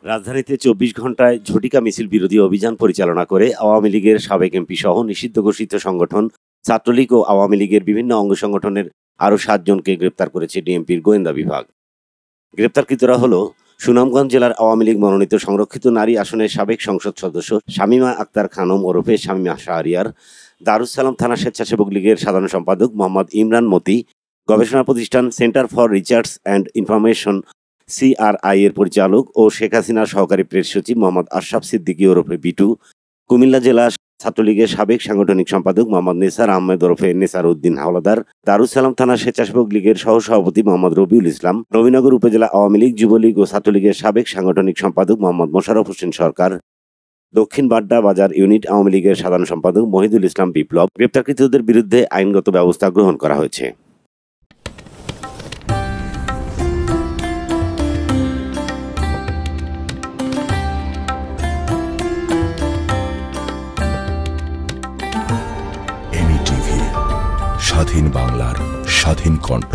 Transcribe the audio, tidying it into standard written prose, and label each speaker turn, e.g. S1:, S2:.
S1: রাজধানীতে ২৪ ঘণ্টায় ঝটিকা মিছিল বিরোধী অভিযান পরিচালনা করে আওয়ামী লীগের সাবেক এমপি সহ নিষিদ্ধ ঘোষিত সংগঠন ছাত্রলীগ ও আওয়ামী লীগের বিভিন্ন অঙ্গ সংগঠনের আরও ৭ জনকে গ্রেপ্তার করেছে ডিএমপির গোয়েন্দা বিভাগ। গ্রেপ্তারকৃতরা হল সুনামগঞ্জ জেলার আওয়ামী লীগ মনোনীত সংরক্ষিত নারী আসনের সাবেক সংসদ সদস্য শামীমা আক্তার খানম ওরফে শামীমা শাহরিয়ার, দারুস সালাম থানা স্বেচ্ছাসেবক লীগের সাধারণ সম্পাদক মোহাম্মদ ইমরান মতি, গবেষণা প্রতিষ্ঠান centre for research and information CRI এর পরিচালক ও শেখ হাসিনার সহকারী প্রেস সচিব মোহাম্মদ আশরাফ সিদ্দিকী ওরফে বিটু, কুমিল্লা জেলা ছাত্রলীগের সাবেক সাংগঠনিক সম্পাদক মোহাম্মদ নেসার আহমেদ ওরফে নেসার উদ্দিন হাওলাদার, দারুস সালাম থানা স্বেচ্ছাসেবক লীগের সহসভাপতি মোহাম্মদ রবিউল ইসলাম, নবীনগর উপজেলা আওয়ামী লীগ, যুবলীগ ও ছাত্রলীগের সাবেক সাংগঠনিক সম্পাদক মোহাম্মদ মোশাররফ হোসেন সরকার, দক্ষিণ বাড্ডা বাজার ইউনিট আওয়ামী লীগের সাধারণ সম্পাদক মহিদুল ইসলাম বিপ্লব। গ্রেপ্তারকৃতদের বিরুদ্ধে আইনগত ব্যবস্থা গ্রহণ করা হয়েছে।
S2: স্বাধীন বাংলার স্বাধীন কণ্ঠ।